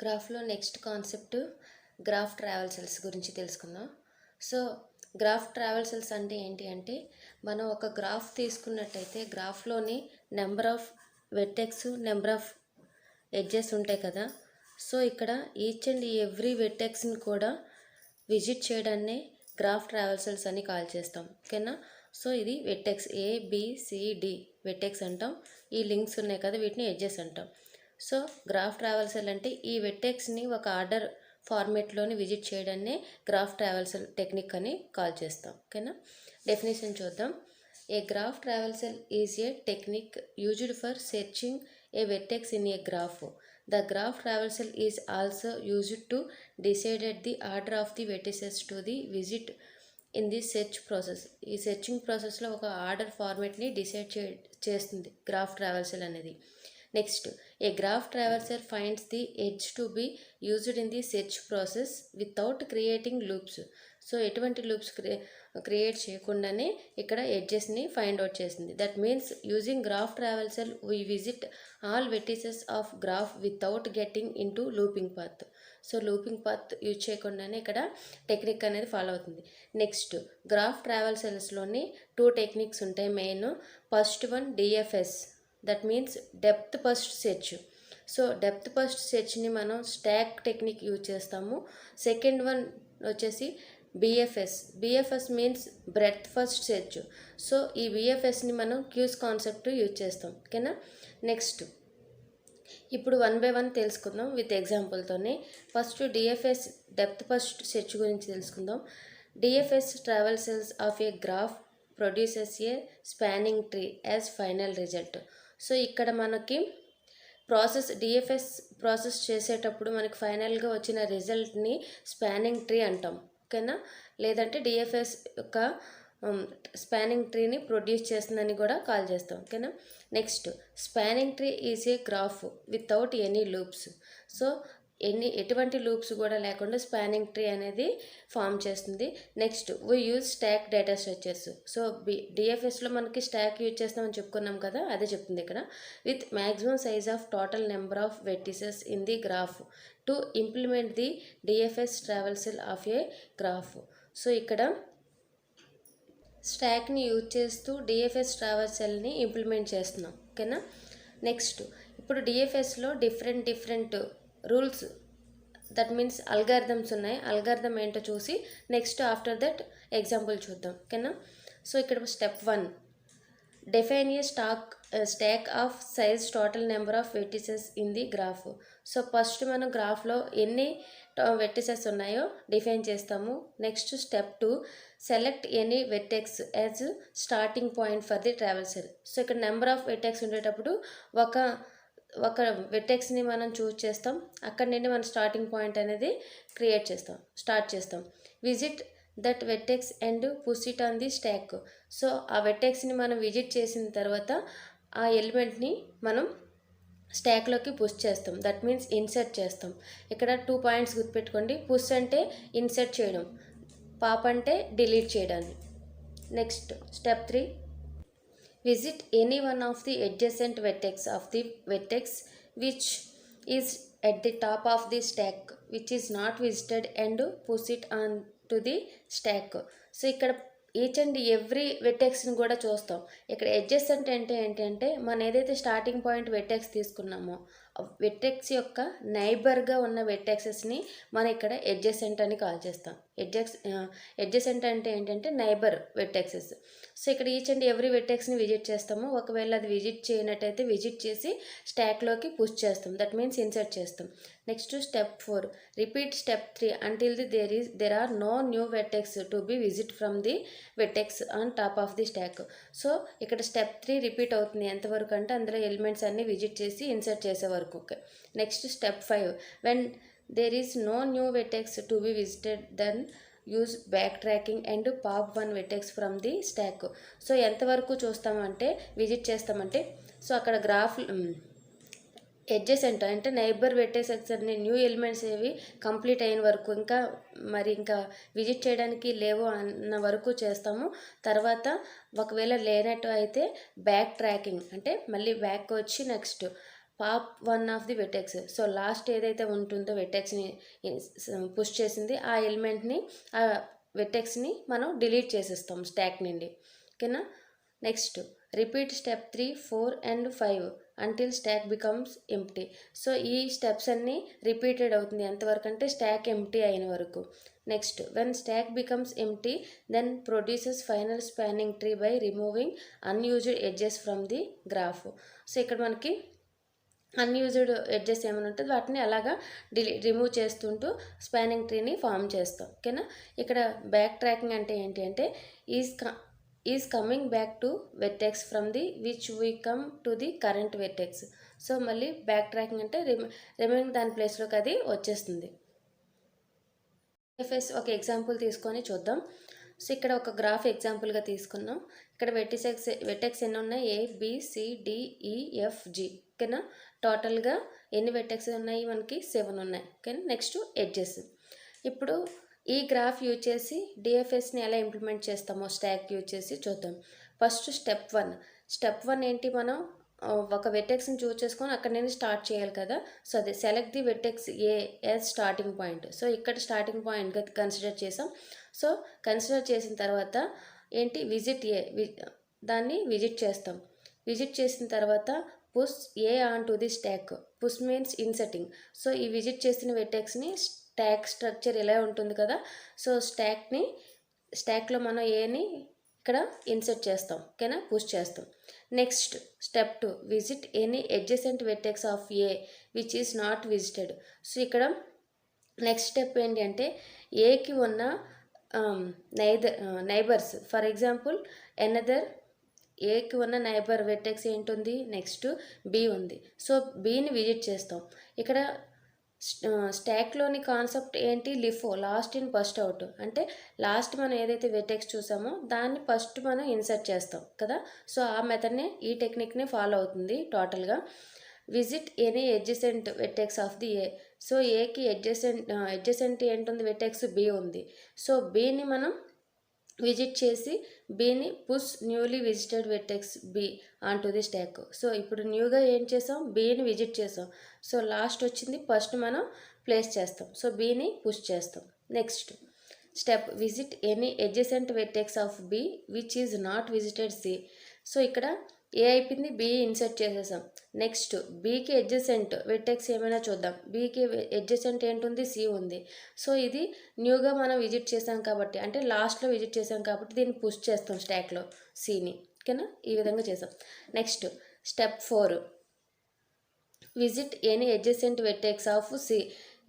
గ్రాఫ్లో next concept graph travel cells గురించి తెలుసుకుందాం. సో గ్రాఫ్ ట్రావెల్ సెల్స్ అంటే ఏంటి అంటే, మనం ఒక గ్రాఫ్ తీసుకున్నట్టయితే గ్రాఫ్లోని number of vertex, number of edges ఉంటాయి కదా. సో ఇక్కడ ఈచ్ అండ్ ఎవ్రీ వెర్టెక్స్ని కూడా విజిట్ చేయడాన్ని గ్రాఫ్ ట్రావెల్ సెల్స్ అని కాల్ చేస్తాం. ఓకేనా. సో ఇది వెర్టెక్స్ ABCD వెర్టెక్స్ అంటాం. ఈ లింక్స్ ఉన్నాయి కదా, వీటిని ఎడ్జెస్ అంటాం. సో గ్రాఫ్ ట్రావెల్ సెల్ అంటే ఈ వెర్టెక్స్ని ఒక ఆర్డర్ ఫార్మేట్లోని విజిట్ చేయడాన్ని గ్రాఫ్ ట్రావెల్ సెల్ టెక్నిక్ అని కాల్ చేస్తాం. ఓకేనా. డెఫినేషన్ చూద్దాం. A graph traversal is a technique used for searching a vertex in a graph. The graph travel cell is also used to decide the order of the vertices to the visit in the search process. ఈ searching ప్రాసెస్లో ఒక order ఫార్మేట్ని decide చేస్తుంది graph travel cell అనేది. Next, A graph travel cell finds the edge to be used in the search process without creating loops. So ఎటువంటి loops create చేయకుండానే ఇక్కడ ఎడ్జెస్ని find out చేసింది. That means using graph travel cell we visit all vertices of graph without getting in to looping path. So looping path use చేయకుండానే ఇక్కడ technique అనేది follow అవుతుంది. Next, graph ట్రావెల్ సెల్స్లోని 2 టెక్నిక్స్ ఉంటాయి main. First one DFS, that means depth first search. So depth first సెర్చ్ని మనం stack technique use చేస్తాము. సెకండ్ వన్ వచ్చేసి BFS means breadth first search. So ఈ BFSని మనం క్యూస్ కాన్సెప్ట్ యూజ్ చేస్తాం. ఓకేనా. నెక్స్ట్, ఇప్పుడు 1 by 1 తెలుసుకుందాం విత్ ఎగ్జాంపుల్తోనే. First DFS depth first search గురించి తెలుసుకుందాం. DFS traversals of a graph produces a spanning tree as final result. So ఇక్కడ మనకి DFS ప్రాసెస్ చేసేటప్పుడు మనకి ఫైనల్గా వచ్చిన రిజల్ట్ని స్పానింగ్ ట్రీ అంటాం. ఓకేనా. లేదంటే DFS యొక్క స్పానింగ్ ట్రీని ప్రొడ్యూస్ చేస్తుందని కూడా కాల్ చేస్తాం. ఓకేనా. Next, spanning tree is a graph without any loops. So ఎటువంటి లూప్స్ కూడా లేకుండా స్పానింగ్ ట్రీ అనేది ఫామ్ చేస్తుంది. Next, we use stack data structures. So DFSలో మనకి స్టాక్ యూజ్ చేస్తామని చెప్పుకున్నాం కదా, అదే చెప్తుంది ఇక్కడ. With maximum size of total number of vertices in the graph to implement the DFS traversal of a graph. So ఇక్కడ స్టాక్ని యూజ్ చేస్తూ DFS ట్రావెల్ సెల్ని ఇంప్లిమెంట్ చేస్తున్నాం. ఓకేనా. నెక్స్ట్, ఇప్పుడు DFSలో different rules, that means algorithms ఉన్నాయి. అల్గారిథమ్ ఏంటో చూసి నెక్స్ట్ ఆఫ్టర్ దట్ ఎగ్జాంపుల్ చూద్దాం. ఓకేనా. సో ఇక్కడ step 1, define A stock of size total number of vertices in the graph. So first మనం గ్రాఫ్లో ఎన్ని వెర్టిసెస్ ఉన్నాయో డిఫైన్ చేస్తాము. Next step 2, select any vertex as starting point for the travel cell. So ఇక్కడ number of vertex ఉండేటప్పుడు ఒక వెర్టెక్స్ని మనం చూస్ చేస్తాం. అక్కడ నుండి మనం స్టార్టింగ్ పాయింట్ అనేది స్టార్ట్ చేస్తాం. Visit that vertex and push it on the stack. So ఆ వెర్టెక్స్ని మనం విజిట్ చేసిన తర్వాత ఆ ఎలిమెంట్ని మనం స్టాక్లోకి పుష్ చేస్తాం. దట్ మీన్స్ ఇన్సర్ట్ చేస్తాం. ఇక్కడ 2 పాయింట్స్ గుర్తుపెట్టుకోండి. పుష్ అంటే ఇన్సర్ట్ చేయడం, పాప్ అంటే డిలీట్ చేయడాన్ని. Next step 3, visit any one of the adjacent vertex of the vertex which is at the top of the stack which is not visited and push it on to the stack. So ఇక్కడ each and every వెర్టెక్స్ని కూడా చూస్తాం. ఇక్కడ adjacent అంటే ఏంటంటే, మనం ఏదైతే starting point vertex తీసుకున్నామో vertex యొక్క నైబర్గా ఉన్న వెర్టెక్సెస్ని మనం ఇక్కడ అడ్జసెంట్ అని కాల్ చేస్తాం. అడ్జసెంట్ అంటే ఏంటంటే నైబర్ వెర్టెక్సెస్. సో ఇక్కడ ఈచ్ అండ్ ఎవ్రీ వెర్టెక్స్ని విజిట్ చేస్తాము. ఒకవేళ అది విజిట్ చేయనట్టయితే విజిట్ చేసి స్టాక్లోకి పుష్ చేస్తాం. దట్ మీన్స్ ఇన్సర్ట్ చేస్తాం. Next step 4, repeat step 3 until there are no new vertex to be visit from the vertex on top of the stack. So ఇక్కడ step 3 repeat అవుతుంది ఎంతవరకు అంటే అందులో ఎలిమెంట్స్ అన్ని visit చేసి ఇన్సర్ట్ చేసే వరకు. Next step 5, when there is no new vertex to be visited then use back tracking and pop 1 vertex from the stack. So ఎంతవరకు చూస్తామంటే విజిట్ చేస్తామంటే, సో అక్కడ గ్రాఫ్ ఎడ్జెసెంట్ అంటే నైబర్ వెర్టెక్సెస్ అన్ని న్యూ ఎలిమెంట్స్ ఏవి complete అయిన వరకు, ఇంకా విజిట్ చేయడానికి లేవు అన్న వరకు చేస్తాము. తర్వాత ఒకవేళ లేనట్టు అయితే బ్యాక్ ట్రాకింగ్ అంటే మళ్ళీ బ్యాక్ వచ్చి next pop one of the vertex. So last ఏదైతే ఉంటుందో వెటెక్స్ని పుష్ చేసింది ఆ ఎలిమెంట్ని, ఆ వెటెక్స్ని మనం డిలీట్ చేసేస్తాం స్టాక్ నుండి. ఓకేనా. Next repeat step 3, 4 and 5 until stack becomes empty. So ఈ స్టెప్స్ అన్నీ రిపీటెడ్ అవుతుంది ఎంతవరకు అంటే స్టాక్ ఎంప్టీ అయిన వరకు. Next when stack becomes empty then produces final spanning tree by removing unused edges from the graph. So ఇక్కడ మనకి unused edges ఏమైనా ఉంటుంది వాటిని అలాగా రిమూవ్ చేస్తుంటూ స్పానింగ్ ట్రీని ఫామ్ చేస్తాం. ఓకేనా. ఇక్కడ బ్యాక్ ట్రాకింగ్ అంటే ఏంటి అంటే is coming back to vertex from the which we come to the current vertex. So మళ్ళీ బ్యాక్ ట్రాకింగ్ అంటే రిమైనింగ్ దాని ప్లేస్లోకి అది వచ్చేస్తుంది. డిఎఫ్ఎస్ ఒక ఎగ్జాంపుల్ తీసుకొని చూద్దాం. సో ఇక్కడ ఒక గ్రాఫ్ ఎగ్జాంపుల్గా తీసుకున్నాం. ఇక్కడ వెర్టెక్స్ ఎన్ని ఉన్నాయి? ABCDEFG. ఓకేనా. టోటల్గా ఎన్ని వెర్టెక్స్ ఉన్నాయి? మనకి 7 ఉన్నాయి. ఓకేనా. Next edges. ఇప్పుడు ఈ గ్రాఫ్ యూజ్ చేసి డిఎఫ్ఎస్ని ఎలా ఇంప్లిమెంట్ చేస్తామో స్టాక్ యూజ్ చేసి చూద్దాం. ఫస్ట్ స్టెప్ 1 ఏంటి? మనం ఒక వెర్టెక్స్ని చూస్ చేసుకొని అక్కడ నేను స్టార్ట్ చేయాలి కదా. సో అదే select the vertex A as starting point. So ఇక్కడ స్టార్టింగ్ పాయింట్గా కన్సిడర్ చేసాం. సో కన్సిడర్ చేసిన తర్వాత ఏంటి? విజిట్ ఏ, దాన్ని విజిట్ చేస్తాం. విజిట్ చేసిన తర్వాత push A on to the stock. Push means ఇన్సెట్టింగ్. So ఈ విజిట్ చేసిన వెర్టెక్స్ని స్టాక్ స్ట్రక్చర్ ఇలా ఉంటుంది కదా. సో స్టాక్లో మనం ఏని ఇక్కడ ఇన్సర్ట్ చేస్తాం. ఓకేనా. పుష్ చేస్తాం. Next step 2 visit any adjacent vertex of a which is not visited. So ఇక్కడ నెక్స్ట్ స్టెప్ ఏంటి అంటే ఏకి ఉన్న నైబర్స్, ఫర్ ఎగ్జాంపుల్ ఎనదర్ ఏకి ఉన్న నైబర్ వెర్టెక్స్ ఏంటుంది? నెక్స్ట్ బి ఉంది. సో బిని విజిట్ చేస్తాం. ఇక్కడ స్టాక్లోని కాన్సెప్ట్ ఏంటి? LIFO, last in first out. అంటే లాస్ట్ మనం ఏదైతే వెర్టెక్స్ చూసామో దాన్ని ఫస్ట్ మనం ఇన్సర్ట్ చేస్తాం కదా. సో ఆ మెథడ్ని, ఈ టెక్నిక్ని ఫాలో అవుతుంది టోటల్గా. Visit any adjacent vertex of the A. So ఏకి అడ్జసెంట్ ఏంటుంది? వెర్టెక్స్ బి ఉంది. సో బిని మనం విజిట్ చేసి బిని push newly visited vertex B on to the stack. So ఇప్పుడు న్యూగా ఏం చేసాం? బిని విజిట్ చేసాం. సో లాస్ట్ వచ్చింది ఫస్ట్ మనం ప్లేస్ చేస్తాం. సో బిని పుష్ చేస్తాం. Next step visit any adjacent vertex of B which is not visited C. So ఇక్కడ ఏ అయిపోయింది, బి ఇన్సర్ట్ చేసేసాం. నెక్స్ట్ బీకి అడ్జసెంట్ వెర్టెక్స్ ఏమైనా చూద్దాం. బీకి అడ్జసెంట్ ఏంటుంది? సి ఉంది. సో ఇది న్యూగా మనం విజిట్ చేసాం కాబట్టి, అంటే లాస్ట్లో విజిట్ చేసాం కాబట్టి దీన్ని పుష్ చేస్తాం స్టాక్లో సిని. ఓకేనా. ఈ విధంగా చేసాం. Next step 4 visit any adjacent vertex of C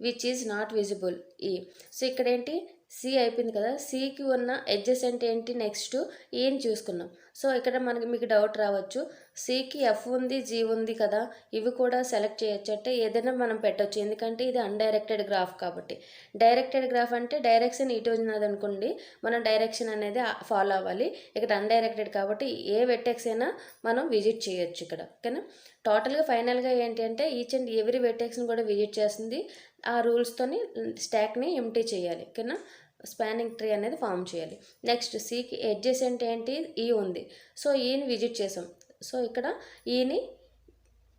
which is not visible E. So ఇక్కడ ఏంటి? సి అయిపోయింది కదా. సికి ఉన్న అడ్జసెంట్ ఏంటి? నెక్స్ట్ ఏం చూసుకున్నాం. సో ఇక్కడ మీకు డౌట్ రావచ్చు, సికి ఎఫ్ ఉంది, జీ ఉంది కదా, ఇవి కూడా సెలెక్ట్ చేయొచ్చు అంటే ఏదైనా మనం పెట్టవచ్చు, ఎందుకంటే ఇది అన్డైరెక్టెడ్ గ్రాఫ్ కాబట్టి. డైరెక్టెడ్ గ్రాఫ్ అంటే డైరెక్షన్ ఇటు ఉన్నది అనుకోండి, మనం డైరెక్షన్ అనేది ఫాలో అవ్వాలి. ఇక్కడ అన్డైరెక్టెడ్ కాబట్టి ఏ వెర్టెక్స్ అయినా మనం విజిట్ చేయొచ్చు ఇక్కడ. ఓకేనా. టోటల్గా ఫైనల్గా ఏంటి అంటే ఈచ్ అండ్ ఎవ్రీ వెర్టెక్స్ని కూడా విజిట్ చేస్తుంది. ఆ రూల్స్తోని స్టాక్ని ఎంప్టీ చేయాలి. ఓకేనా. స్పానింగ్ ట్రీ అనేది ఫామ్ చేయాలి. నెక్స్ట్ సికి అడ్జసెంట్ ఏంటి? ఈ ఉంది. సో ఈని విజిట్ చేసాం. సో ఇక్కడ ఈని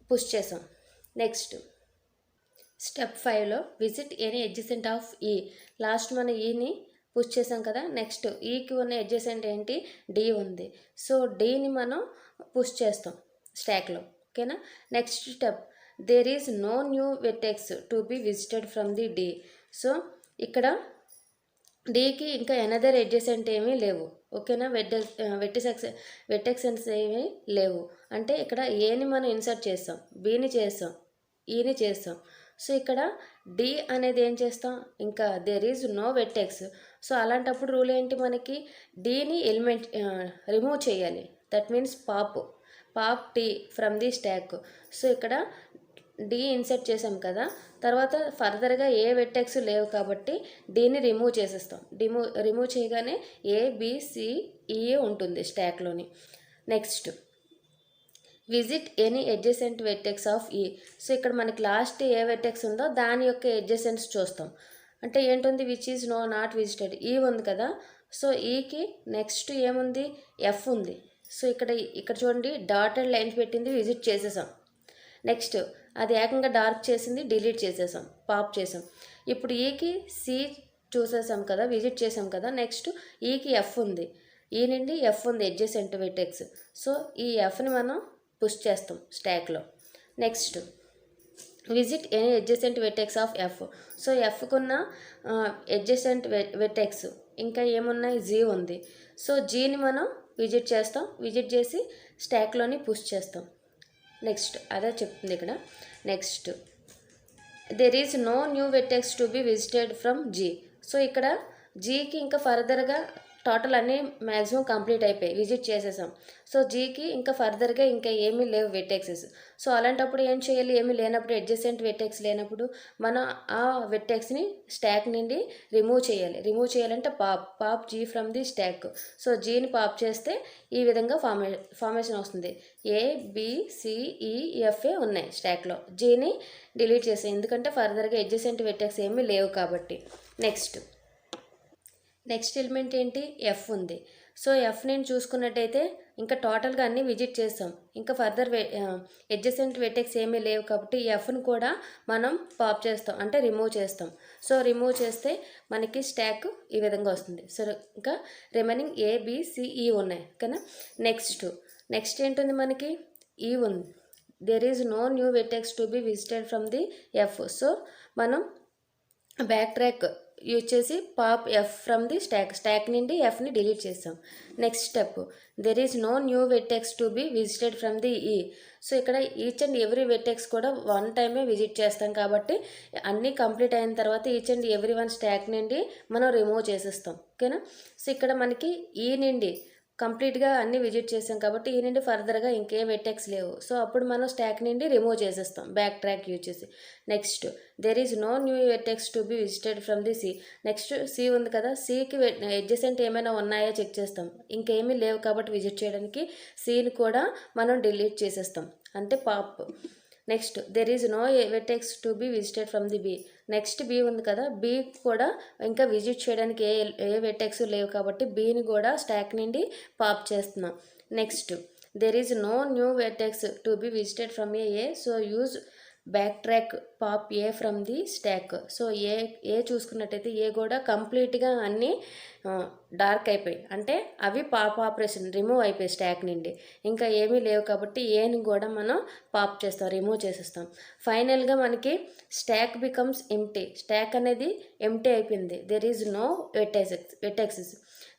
పుష్ చేసాం. నెక్స్ట్ స్టెప్ 5లో visit any adjacent of E. Last మన ఈని పుష్ చేసాం కదా. నెక్స్ట్ ఈకి ఉన్న అడ్జసెంట్ ఏంటి? డి ఉంది. సో డీని మనం పుష్ చేస్తాం స్టాక్లో. ఓకేనా. Next step there is no new vertex to be visited from the D. So ఇక్కడ డీకి ఇంకా ఎనదర్ అడ్జసెంట్ ఏమీ లేవు. ఓకేనా. వెర్టెక్సెన్స్ ఏమీ లేవు. అంటే ఇక్కడ ఏని మనం ఇన్సర్ట్ చేస్తాం, బిని చేస్తాం, ఈని చేస్తాం. సో ఇక్కడ డి అనేది ఏం చేస్తాం? ఇంకా there is no vertex. So అలాంటప్పుడు రూల్ ఏంటి? మనకి డీని ఎలిమెంట్ రిమూవ్ చేయాలి. That means pop D from the stack. So ఇక్కడ డి ఇన్సర్ట్ చేసాం కదా, తర్వాత ఫర్దర్గా ఏ వెర్టెక్స్ లేవు కాబట్టి డీని రిమూవ్ చేసేస్తాం. రిమూవ్ చేయగానే ABCE ఉంటుంది స్టాక్లోని. Next visit any adjacent vertex of E. So ఇక్కడ మనకి లాస్ట్ ఏ వెర్టెక్స్ ఉందో దాని యొక్క అడ్జసెంట్స్ చూస్తాం. అంటే ఏంటుంది? Which is not visited. E ఉంది కదా. సో ఈకి నెక్స్ట్ ఏముంది? ఎఫ్ ఉంది. సో ఇక్కడ చూడండి డాటెడ్ లైన్స్ పెట్టింది, విజిట్ చేసేసాం. నెక్స్ట్ అది ఏకంగా డార్క్ చేసింది డిలీట్ చేసేసాం, పాప్ చేసాం. ఇప్పుడు ఈకి సి చూసేసాం కదా, విజిట్ చేసాం కదా. నెక్స్ట్ ఈకి ఎఫ్ ఉంది, ఈ నుండి ఎఫ్ ఉంది అడ్జసెంట్ వెర్టెక్స్. సో ఈ ఎఫ్ని మనం పుష్ చేస్తాం స్టాక్లో. Next visit any adjacent vertex of F. So ఎఫ్కున్న అడ్జసెంట్ వెర్టెక్స్ ఇంకా ఏమున్నాయి, జీ ఉంది. సో జీని మనం విజిట్ చేస్తాం, విజిట్ చేసి స్టాక్లోని పుష్ చేస్తాం. నెక్స్ట్ అదే చెప్తుంది ఇక్కడ. Next there is no new vertex to be visited from G. So ఇక్కడ జీకి ఇంకా ఫర్దర్గా టోటల్ అన్నీ మ్యాక్సిమం కంప్లీట్ అయిపోయి విజిట్ చేసేసాం. సో జీకి ఇంకా ఫర్దర్గా ఇంకా ఏమీ లేవు వెర్టెక్సెస్. సో అలాంటప్పుడు ఏం చేయాలి, ఏమీ లేనప్పుడు అడ్జసెంట్ వెర్టెక్స్ లేనప్పుడు మనం ఆ వెర్టెక్స్ని స్టాక్ నుండి రిమూవ్ చేయాలి. రిమూవ్ చేయాలంటే pop G from the stack. So జీని పాప్ చేస్తే ఈ విధంగా ఫార్మేషన్ వస్తుంది. ABCEFA ఉన్నాయి స్టాక్లో. జీని డిలీట్ చేసాం ఎందుకంటే ఫర్దర్గా అడ్జసెంట్ వెర్టెక్స్ ఏమీ లేవు కాబట్టి. నెక్స్ట్ ఎలిమెంట్ ఏంటి, ఎఫ్ ఉంది. సో ఎఫ్ నేను చూసుకున్నట్టయితే ఇంకా టోటల్గా అన్నీ విజిట్ చేస్తాం, ఇంకా ఫర్దర్ అడ్జసెంట్ వెర్టెక్స్ ఏమీ లేవు కాబట్టి ఈ ఎఫ్ని కూడా మనం పాప్ చేస్తాం, అంటే రిమూవ్ చేస్తాం. సో రిమూవ్ చేస్తే మనకి స్టాక్ ఈ విధంగా వస్తుంది. సో ఇంకా రిమైనింగ్ ABCE ఉన్నాయి కదా. నెక్స్ట్ ఏంటుంది మనకి, ఈ ఉంది. There is no new vertex to be visited from the F. So మనం బ్యాక్ ట్రాక్ యూజ్ చేసి pop F from the stack నుండి ఎఫ్ని డిలీట్ చేస్తాం. Next step, there is no new vertex to be visited from the E. So ఇక్కడ each and every vertex కూడా one టైమే visit చేస్తాం కాబట్టి అన్నీ కంప్లీట్ అయిన తర్వాత each and every one stack నుండి మనం రిమూవ్ చేసేస్తాం. ఓకేనా. సో ఇక్కడ మనకి ఈ నుండి కంప్లీట్గా అన్నీ విజిట్ చేసాం కాబట్టి ఈ నుండి ఫర్దర్గా ఇంకే వెర్టెక్స్ లేవు. సో అప్పుడు మనం స్టాక్ నుండి రిమూవ్ చేసేస్తాం బ్యాక్ ట్రాక్ యూజ్ చేసి. Next there is no new vertex to be visited from the C. Next C ఉంది కదా, సికి అడ్జసెంట్ ఏమైనా ఉన్నాయో చెక్ చేస్తాం, ఇంకేమీ లేవు కాబట్టి విజిట్ చేయడానికి సిని కూడా మనం డిలీట్ చేసేస్తాం, అంటే pop. Next there is no vertex to be visited from the B. Next B ఉంది కదా, బి కూడా ఇంకా విజిట్ చేయడానికి ఏ వెర్టెక్స్ లేవు కాబట్టి బిని కూడా స్టాక్ నుండి పాప్ చేస్తున్నాం. Next there is no new vertex to be visited from A. So use backtrack pop A from the stack. So A చూసుకున్నట్టయితే ఏ కూడా కంప్లీట్గా అన్నీ డార్క్ అయిపోయి, అంటే అవి పాప్ ఆపరేషన్ రిమూవ్ అయిపోయి స్టాక్ నుండి ఇంకా ఏమీ లేవు కాబట్టి ఏని కూడా మనం పాప్ చేస్తాం, రిమూవ్ చేసేస్తాం. ఫైనల్గా మనకి స్టాక్ బికమ్స్ ఎంప్టీ. స్టాక్ అనేది ఎంప్టీ అయిపోయింది, there is no vertexes.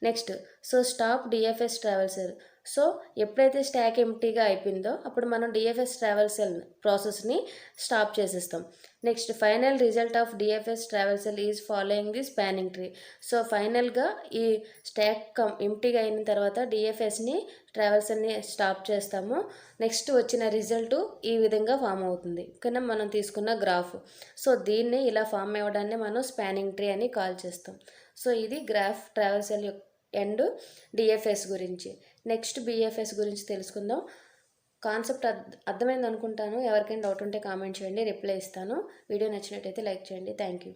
Next so stop DFS traversal. So ఎప్పుడైతే స్టాక్ ఎంప్టీగా అయిపోయిందో అప్పుడు మనం డిఎఫ్ఎస్ ట్రావెల్సెల్ ప్రాసెస్ని స్టాప్ చేసేస్తాం. Next final result of DFS traversal is following the spanning tree. So ఫైనల్గా ఈ స్టాక్ ఎంప్టీగా అయిన తర్వాత డిఎఫ్ఎస్ని ట్రావెల్సెల్ని స్టాప్ చేస్తాము. నెక్స్ట్ వచ్చిన రిజల్ట్ ఈ విధంగా ఫామ్ అవుతుంది కానీ మనం తీసుకున్న గ్రాఫ్. సో దీన్ని ఇలా ఫామ్ అవ్వడాన్ని మనం స్పానింగ్ ట్రీ అని కాల్ చేస్తాం. సో ఇది గ్రాఫ్ ట్రావెల్సెల్ అండ్ డిఎఫ్ఎస్ గురించి. నెక్స్ట్ బిఎఫ్ఎస్ గురించి తెలుసుకుందాం. కాన్సెప్ట్ అర్థమైంది అనుకుంటాను. ఎవరికైనా డౌట్ ఉంటే కామెంట్ చేయండి, రిప్లై ఇస్తాను. వీడియో నచ్చినట్టయితే లైక్ చేయండి. Thank you.